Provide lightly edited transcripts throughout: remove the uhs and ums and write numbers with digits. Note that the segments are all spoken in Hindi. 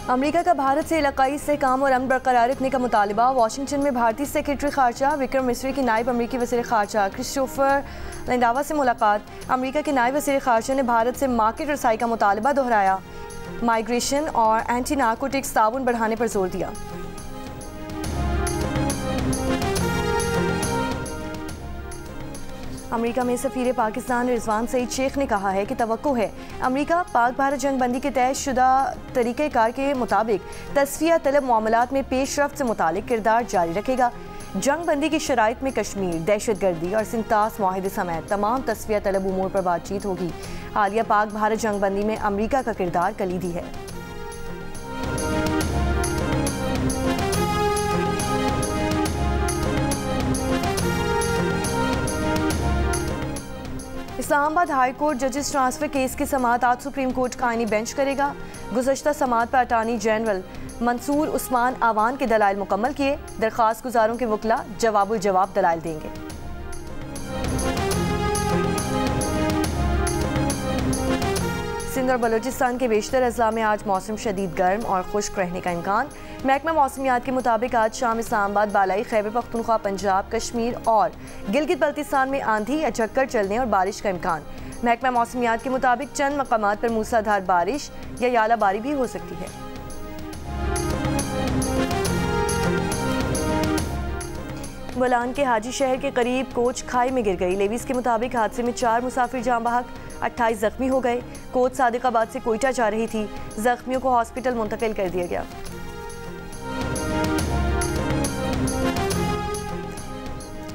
अमेरिका का भारत से इलाकाई इस्तेहकाम और अमन बरकरार रखने का मुतालबा। वाशिंगटन में भारतीय सेक्रेटरी खारजा विक्रम मिस्री की नायब अमरीकी वज़ीर खारजा क्रिस्टोफर लिंडावा से मुलाकात। अमरीका के नायब वज़ीर खारजा ने भारत से मार्केट रसाई का मुतालबा दोहराया। माइग्रेशन और एंटी नारकोटिक्स ताउन बढ़ाने पर जोर दिया। अमेरिका में सफ़ीर पाकिस्तान रिजवान सईद शेख ने कहा है कि तवक्को है अमेरिका पाक भारत जंग बंदी के तय शुदा तरीक़ेकार के मुताबिक तस्फिया तलब मामलात में पेशरफ्त से मुतालिक किरदार जारी रखेगा। जंग बंदी की शराइत में कश्मीर, दहशत गर्दी और सिंतास माहिदे समेत तमाम तस्फिया तलब उमूर पर बातचीत होगी। हालिया पाक भारत जंग बंदी में अमेरिका का किरदार कलीदी है। इस्लामाबाद हाई कोर्ट जजेस ट्रांसफर केस की समाअत आज सुप्रीम कोर्ट का आईनी बेंच करेगा। गुज़श्ता समाअत पर अटॉर्नी जनरल मंसूर उस्मान आवान के दलाइल मुकम्मल किए। दरख्वास्त गुजारों के वकला जवाब दलाइल देंगे। सिंध और बलूचिस्तान के बेशतर अजला में आज मौसम शदीद गर्म और खुश्क रहने का इम्कान। महकमा मौसमियात के मुताबिक आज शाम इस्लामाबाद, बालाई खैबर पख्तूनख्वा, पंजाब, कश्मीर और गिलगित बल्तिस्तान में आंधी या झक्कर चलने और बारिश का इम्कान। महकमा मौसमियात के मुताबिक चंद मकामात पर मूसलाधार बारिश या यालाबारी भी हो सकती है। बोलान के हाजी शहर के करीब कोच खाई में गिर गई। लेवीज के मुताबिक हादसे में 4 मुसाफिर जाँ बहक, 28 जख्मी हो गए। कोच सादिकाबाद से कोयटा जा रही थी। जख्मियों को हॉस्पिटल मुंतकिल कर दिया गया।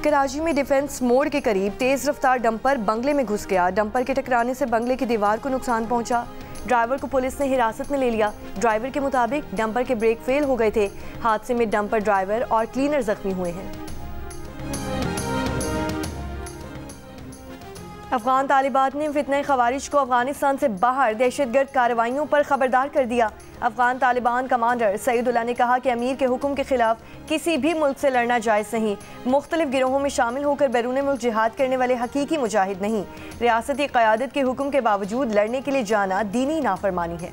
कराची में डिफेंस मोड़ के करीब तेज रफ्तार डंपर बंगले में घुस गया। डंपर के टकराने से बंगले की दीवार को नुकसान पहुंचा। ड्राइवर को पुलिस ने हिरासत में ले लिया। ड्राइवर के मुताबिक डंपर के ब्रेक फेल हो गए थे। हादसे में डंपर ड्राइवर और क्लीनर जख्मी हुए हैं। अफगान तालिबान ने फितने खवारिज को अफगानिस्तान से बाहर दहशतगर्द कार्रवाइयों पर खबरदार कर दिया। अफगान तालिबान कमांडर सईदुल्लाह ने कहा कि अमीर के हुक्म के खिलाफ किसी भी मुल्क से लड़ना जायज़ नहीं। मुख्तलिफ गिरोहों में शामिल होकर बैरून मुल्क जिहाद करने वाले हकीकी मुजाहिद नहीं। रियासती क़यादत के हुक्म के बावजूद लड़ने के लिए जाना दीनी नाफरमानी है।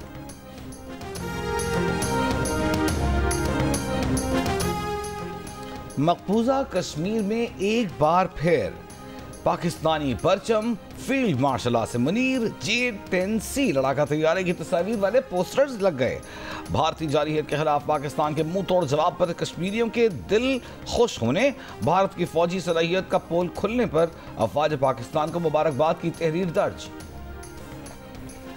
मकबूजा कश्मीर में एक बार फिर पाकिस्तानी परचम, field marshal Asim Munir, J-10C लड़ाका तैयारी की तस्वीर वाले पोस्टर्स लग गए। भारतीय जारहीत के खिलाफ पाकिस्तान के मुंह तोड़ जवाब पर कश्मीरियों के दिल खुश होने, भारत की फौजी सलाहियत का पोल खुलने पर अफवाज पाकिस्तान को मुबारकबाद की तहरीर दर्ज।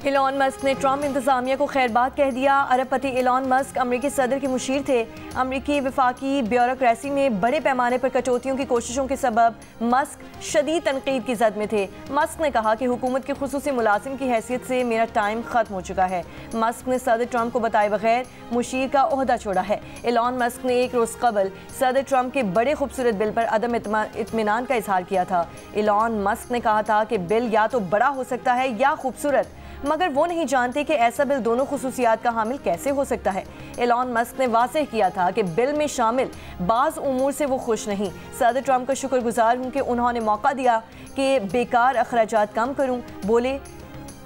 एलॉन मस्क ने ट्रंप इंतजामिया को खैरबाद कह दिया। अरबपति एलॉन मस्क अमरीकी सदर के मुशीर थे। अमरीकी वफाकी ब्यूरोक्रेसी में बड़े पैमाने पर कटौतियों की कोशिशों के सबब मस्क शदीद तनकीद की जद में थे। मस्क ने कहा कि हुकूमत के खुसूसी मुलाजिम की हैसियत से मेरा टाइम खत्म हो चुका है। मस्क ने सदर ट्रंप को बताए बगैर मुशीर का ओहदा छोड़ा है। एलॉन मस्क ने एक रोज़ कबल सदर ट्रंप के बड़े खूबसूरत बिल पर अदम इत्मीनान का इजहार किया था। एलॉन मस्क ने कहा था कि बिल या तो बड़ा हो सकता है या खूबसूरत, मगर वो नहीं जानते कि ऐसा बिल दोनों खुसूसियात का हामिल कैसे हो सकता है। एलॉन मस्क ने वाज़ेह किया था कि बिल में शामिल बाज़ उमूर से वो खुश नहीं। सदर ट्रंप का शुक्रगुजार हूँ कि उन्होंने मौका दिया कि बेकार अखराजात कम करूँ। बोले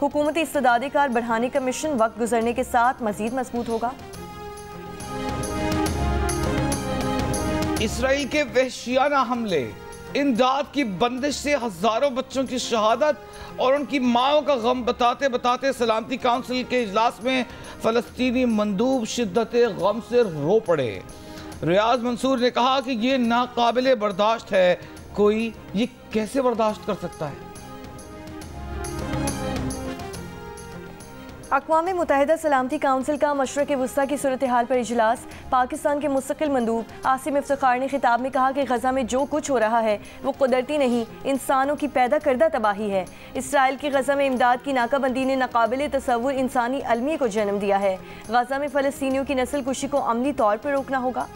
हुकूमती इस्तेदादी कार बढ़ाने का मिशन वक्त गुजरने के साथ मजीद मजबूत होगा। इसराइल के वहशियाना हमले, इमदाद की बंदिश से हजारों बच्चों की शहादत और उनकी माओं का गम बताते बताते सलामती काउंसिल के इजलास में फ़लस्तीनी मंदूब शिद्दत गम से रो पड़े। रियाज मंसूर ने कहा कि ये नाकाबिले बर्दाश्त है। कोई ये कैसे बर्दाश्त कर सकता है? अक़वाम मुत्तहिदा सलामती काउंसिल का मशरक़ वुस्ता की सूरत हाल पर इजलास। पाकिस्तान के मुस्तकिल मंदूब आसिम इफ्तिखार ने खिताब में कहा कि गज़ा में जो कुछ हो रहा है वो कुदरती नहीं, इंसानों की पैदा करदा तबाही है। इसराइल की गज़ा में इमदाद की नाकाबंदी ने नाकाबिले तसव्वुर इंसानी अलमी को जन्म दिया है। गज़ा में फ़लस्तीनियों की नस्ल कुशी को अमली तौर पर रोकना होगा।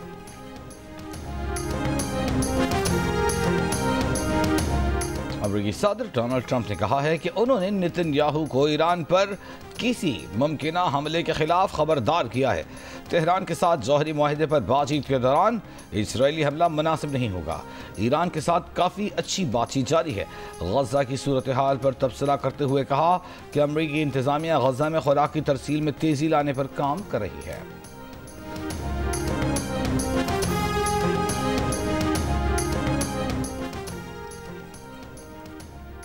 अमेरिकी सदर डोनाल्ड ट्रंप ने कहा है कि उन्होंने नेतन्याहू को ईरान पर किसी मुमकिना हमले के खिलाफ खबरदार किया है। तेहरान के साथ जौहरी मुआहदे पर बातचीत के दौरान इजरायली हमला मुनासिब नहीं होगा। ईरान के साथ काफ़ी अच्छी बातचीत जारी है। गजा की सूरत हाल पर तबसरा करते हुए कहा कि अमेरिकी इंतजामिया गजा में खुराक की तरसील में तेज़ी लाने पर काम कर रही है।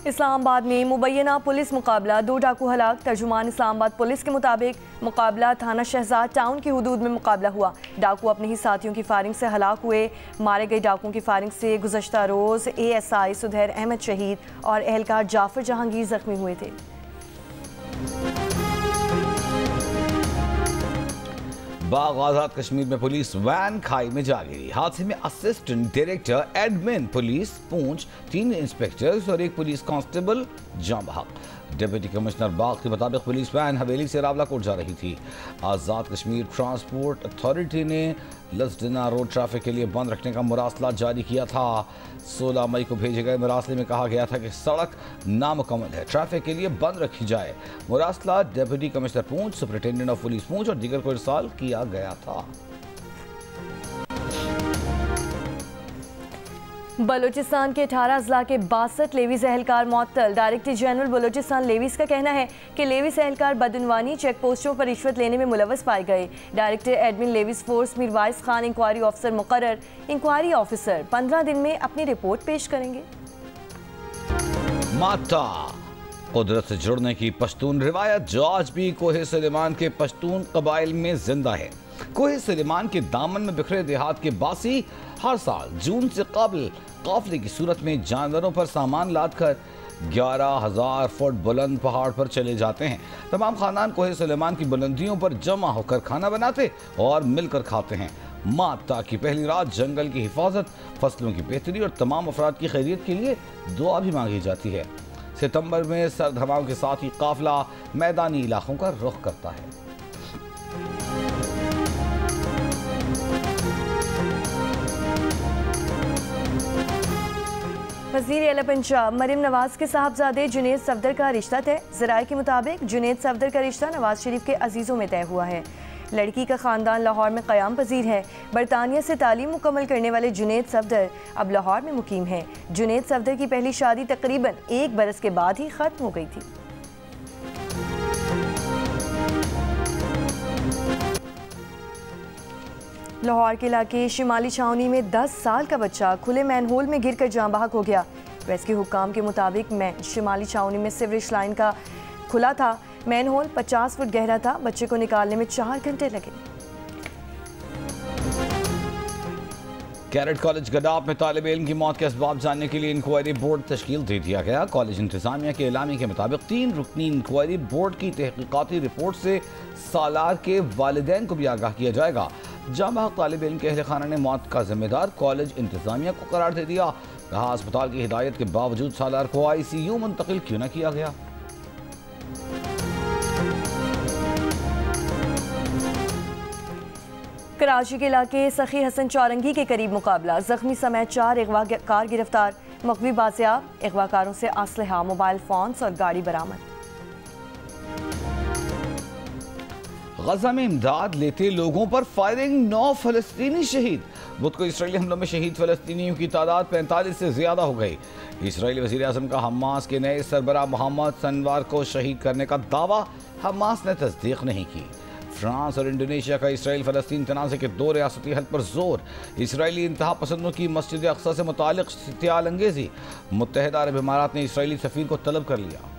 इस्लामाबाद में मुबैना पुलिस मुकाबला, 2 डाकू हलाक। तर्जुमान इस्लामाबाद पुलिस के मुताबिक मुकाबला थाना शहजाद टाउन की हदूद में मुकाबला हुआ। डाकू अपने ही साथियों की फायरिंग से हलाक हुए। मारे गए डाकुओं की फायरिंग से गुज़श्ता रोज़ ASI सुधैर अहमद शहीद और एहलकार जाफर जहांगीर जख्मी हुए थे। बाग आजाद कश्मीर में पुलिस वैन खाई में जा गिरी। हादसे में असिस्टेंट डायरेक्टर एडमिन पुलिस पूंछ, 3 इंस्पेक्टर्स और 1 पुलिस कांस्टेबल जाँ बहक। डिप्टी कमिश्नर बाग के मुताबिक पुलिस वैन हवेली से रावलाकोट जा रही थी। आज़ाद कश्मीर ट्रांसपोर्ट अथॉरिटी ने लसडना रोड ट्रैफिक के लिए बंद रखने का मुरासला जारी किया था। 16 मई को भेजे गए मुरासले में कहा गया था कि सड़क नामुकम्मल है, ट्रैफिक के लिए बंद रखी जाए। मुरासला deputy commissioner Poonch, superintendent of police पूंछ और दीगर को इरसाल किया गया था। बलूचिस्तान के 18 अजला के 62 लेवीज एहलकार मुअत्तल। डायरेक्टर जनरल बलूचिस्तान लेवीज का कहना है कि लेवीज एहलकार बदउनवानी चेक पोस्टों पर रिश्वत लेने में मुलव्वस पाए गए। Director admin levies force Mirwais Khan inquiry officer मुकर्रर। इंक्वायरी ऑफिसर 15 दिन में अपनी रिपोर्ट पेश करेंगे। माता कुदरत से जुड़ने की पश्तून रिवायत जो आज भी कोहे सुलेमान के पश्तून कबाइल में जिंदा है। कोहे सुलेमान के दामन में बिखरे देहात के बासी हर साल जून से कबल काफले की सूरत में जानवरों पर सामान लादकर 11,000 फुट बुलंद पहाड़ पर चले जाते हैं। तमाम खानदान कोहे सुलेमान की बुलंदियों पर जमा होकर खाना बनाते और मिलकर खाते हैं। माता की पहली रात जंगल की हिफाजत, फसलों की बेहतरी और तमाम अफराद की खैरियत के लिए दुआ भी मांगी जाती है। सितंबर में सर्द हवाओं के साथ ही काफिला मैदानी इलाकों का रुख करता है। वज़ीर आला पंजाब मरियम नवाज के साहबजादे जुनैद सफदर का रिश्ता तय। ज़राए के मुताबिक जुनैद सफदर का रिश्ता नवाज शरीफ के अजीज़ों में तय हुआ है। लड़की का ख़ानदान लाहौर में क़याम पजीर है। बरतानिया से तालीम मुकम्मल करने वाले जुनैद सफदर अब लाहौर में मुकीम हैं। जुनैद सफदर की पहली शादी तकरीबन 1 बरस के बाद ही ख़त्म हो गई थी। लाहौर के इलाके शिमाली छावनी में 10 साल का बच्चा खुले मैनहोल में गिरकर जाँ बहक हो गया। रेस्क्यू हुक्काम के मुताबिक शिमाली छावनी में सीवरेज लाइन का खुला था। मैनहोल 50 फुट गहरा था। बच्चे को निकालने में 4 घंटे लगे। कैरेट कॉलेज गडाफ में तालिब इल्म की मौत के असबाब जानने के लिए इंक्वायरी बोर्ड तश्कील दे दिया गया। कॉलेज इंतजामिया के एलामी के मुताबिक 3 रुकनी इंक्वायरी बोर्ड की तहकीकाती रिपोर्ट से सालार के वालिदैन को भी आगाह किया जाएगा। जामा तालिब इल्म के अहल खाना ने मौत का जिम्मेदार कॉलेज इंतजामिया को करार दे दिया। कहा अस्पताल की हिदायत के बावजूद सालार को ICU मुंतकिल क्यों न किया गया। कराची के इलाके सखी हसन चौरंगी के करीब मुकाबला, जख्मी समेत 4 अगवाकार गिरफ्तार, मकवी बाजियाब, अगवाकारों से असलहा, मोबाइल फोन्स और गाड़ी बरामद। गजा में इमदाद लेते लोगों पर फायरिंग, 9 फलस्तीनी शहीद। बुध को इसराइली हमलों में शहीद फलस्तीनियों की तादाद 45 से ज्यादा हो गई। इसराइली वज़ीर आज़म का हमास के नए सरबराह मोहम्मद सनवार को शहीद करने का दावा हमास ने तस्दीक नहीं की। फ्रांस और इंडोनेशिया का इसराइल फलस्तीन तनाज़े के 2 रियासती हल पर जोर। इसराइली इंतहा पसंदों की मस्जिद अक्सा से मुतालिक इश्तियाल अंगेज़ी। मुत्तहिदा अरब इमारात ने इसराइली सफ़ीर को तलब कर लिया।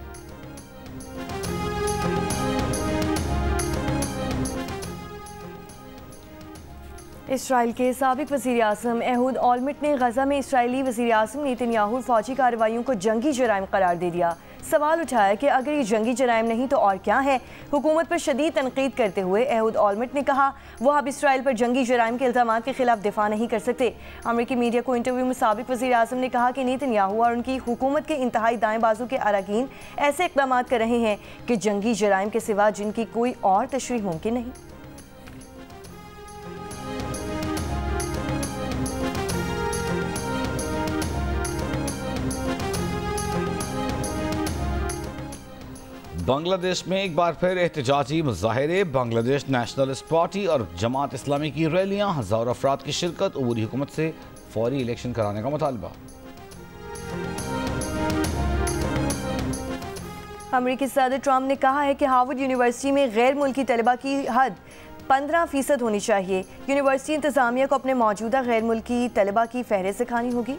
इसराइल के साबिक वज़ीर आज़म एहूद ऑलमिट ने गजा में इसराइली वज़ीर आज़म नेतन्याहू फौजी कार्रवाइयों को जंगी जराइम करार दे दिया। सवाल उठाया कि अगर ये जंगी जराइम नहीं तो और क्या है। हुकूमत पर शदीद तनकीद करते हुए एहूद ऑलमिट ने कहा वो अब इसराइल पर जंगी जराइम के इल्ज़ामात के खिलाफ दिफा नहीं कर सकते। अमरीकी मीडिया को इंटरव्यू में साबिक वज़ीर आज़म ने कहा कि नेतन्याहू और उनकी हुकूमत के इंतहाई दाएं बाजू के अरकान ऐसे इक़दाम कर रहे हैं कि जंगी जराइम के सिवा जिनकी कोई और तशरीह मुमकिन नहीं। बांग्लादेश में एक बार फिर एहतजाजी मुजाहिरे, बांग्लादेश नेशनलिस्ट पार्टी और जमात इस्लामी की रैलियां, हजारों अफराद की शिरकत, उबूरी हुकूमत से फौरी इलेक्शन कराने का मुतालबा। अमेरिकी सदर ट्रंप ने कहा है कि हार्वर्ड यूनिवर्सिटी में गैर मुल्की तलबा की हद 15% होनी चाहिए। यूनिवर्सिटी इंतजामिया को अपने मौजूदा गैर मुल्की तलबा की फहरिस्त दिखानी होगी।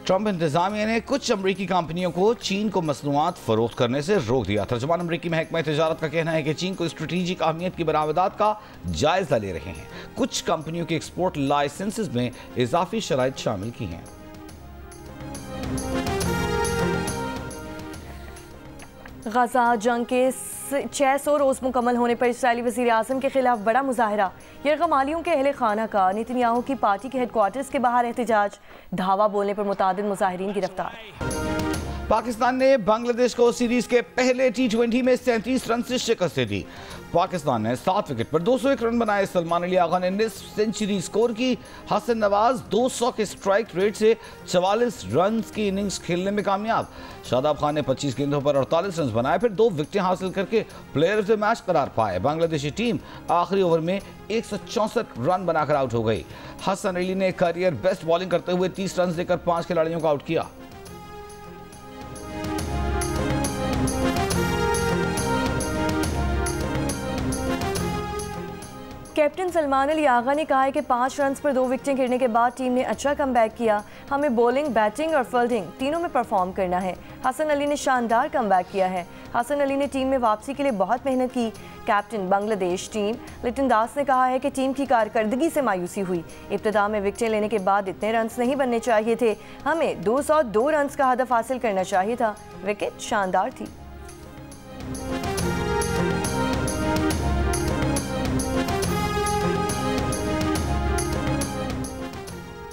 ट्रंप इंतजामिया ने कुछ अमरीकी कंपनियों को चीन को मसनूआत फरोख्त करने से रोक दिया। तर्जुमान अमरीकी महकमा तजारत का कहना है कि चीन को स्ट्रेटेजिक अहमियत की बरामदात का जायजा ले रहे हैं। कुछ कंपनियों के एक्सपोर्ट लाइसेंसेस में इजाफी शराइत शामिल की हैं। गजा जंग के 600 रोज मुकम्मल होने पर इसराइली वज़ीर आज़म के खिलाफ बड़ा मुजाहरा। यरगमालियों के अहले खाना का नेतन्याहू की पार्टी के हेडक्वार्टर्स के बाहर एहतजाज, धावा बोलने पर मुतादिद मुजाहिरीन गिरफ्तार। पाकिस्तान ने बांग्लादेश को सीरीज के पहले T20 में 37 रन से शिकस्त दी। पाकिस्तान ने 7 विकेट पर 201 रन बनाए। सलमान अली आगा ने निस्फ सेंचुरी स्कोर की। हसन नवाज 200 के स्ट्राइक रेट से 44 रन की इनिंग्स खेलने में कामयाब। शादाब खान ने 25 गेंदों पर 48 रन बनाए, फिर 2 विकेटें हासिल करके प्लेयर ऑफ द मैच करार पाए। बांग्लादेशी टीम आखिरी ओवर में 164 रन बनाकर आउट हो गई। हसन अली ने करियर बेस्ट बॉलिंग करते हुए 30 रन देकर 5 खिलाड़ियों को आउट किया। कैप्टन सलमान अली आगा ने कहा है कि 5 रन पर 2 विकेटें गिरने के बाद टीम ने अच्छा कमबैक किया। हमें बॉलिंग, बैटिंग और फील्डिंग तीनों में परफॉर्म करना है। हसन अली ने शानदार कमबैक किया है। हसन अली ने टीम में वापसी के लिए बहुत मेहनत की। कैप्टन बांग्लादेश टीम लिटन दास ने कहा है कि टीम की कारकर्दगी से मायूसी हुई। इब्तिदा में विकेटें लेने के बाद इतने रन नहीं बनने चाहिए थे। हमें 202 रन का हदफ हासिल करना चाहिए था। विकेट शानदार थी।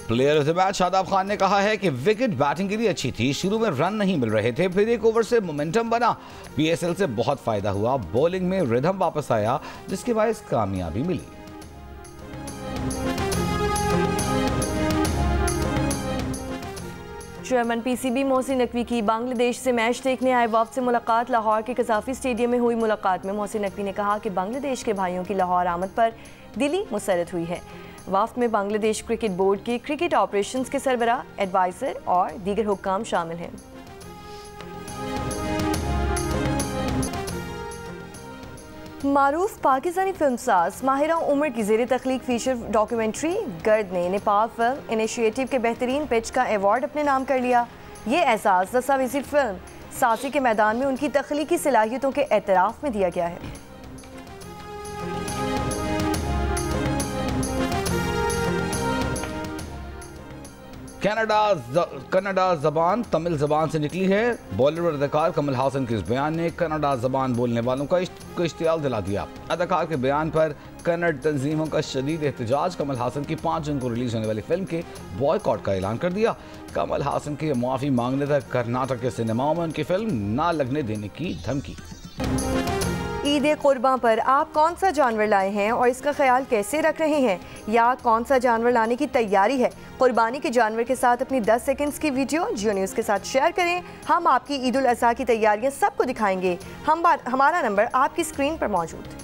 Player of the match Shadab Khan ने कहा है कि विकेट बैटिंग के लिए अच्छी थी, शुरू में रन नहीं मिल रहे थे, फिर एक ओवर से मोमेंटम बना। पीएसएल से बहुत फायदा हुआ, बॉलिंग में रिदम वापस आया, जिसके बायस कामयाबी मिली। चेयरमैन पीसीबी मोहसिन नकवी की बांग्लादेश से मैच देखने आए वफ्द से मुलाकात। लाहौर के कज़ाफी स्टेडियम में हुई मुलाकात में मोहसिन नकवी ने कहा कि बांग्लादेश के भाइयों की लाहौर आमद पर दिली मुसरत हुई है। वफ्द में बांग्लादेश क्रिकेट बोर्ड के क्रिकेट ऑपरेशंस के सरबराह, एडवाइज़र और दीगर हुक्काम शामिल हैं। मारूफ पाकिस्तानी फिल्मसाज माहिरा उमर की ज़ेरे तख्लीक फीचर डॉक्यूमेंट्री गर्द ने नेपाल फिल्म इनिशिएटिव के बेहतरीन पिच का एवार्ड अपने नाम कर लिया। ये एहसास दस्तावेजी फिल्म साजी के मैदान में उनकी तख्लीकी सलाहियतों के एतराफ़ में दिया गया है। कन्नड़ा जबान तमिल जबान से निकली है। बॉलीवुड अदाकार कमल हासन के इस बयान ने कन्नड़ा जबान बोलने वालों का इश्तियाल दिला दिया। अदाकार के बयान पर कन्नड़ तंजीमों का शदीद एहतजाज। कमल हासन की 5 जून को रिलीज होने वाली फिल्म के बॉयकॉट का ऐलान कर दिया। कमल हासन के माफ़ी मांगने तक कर्नाटक के सिनेमाओं में उनकी फिल्म ना लगने देने की धमकी। ईद कुर्बान पर आप कौन सा जानवर लाए हैं और इसका ख्याल कैसे रख रहे हैं, या कौन सा जानवर लाने की तैयारी है? कुर्बानी के जानवर के साथ अपनी 10 सेकंड्स की वीडियो जियो न्यूज़ के साथ शेयर करें। हम आपकी ईद उल अज़हा की तैयारियां सबको दिखाएंगे। हमारा नंबर आपकी स्क्रीन पर मौजूद।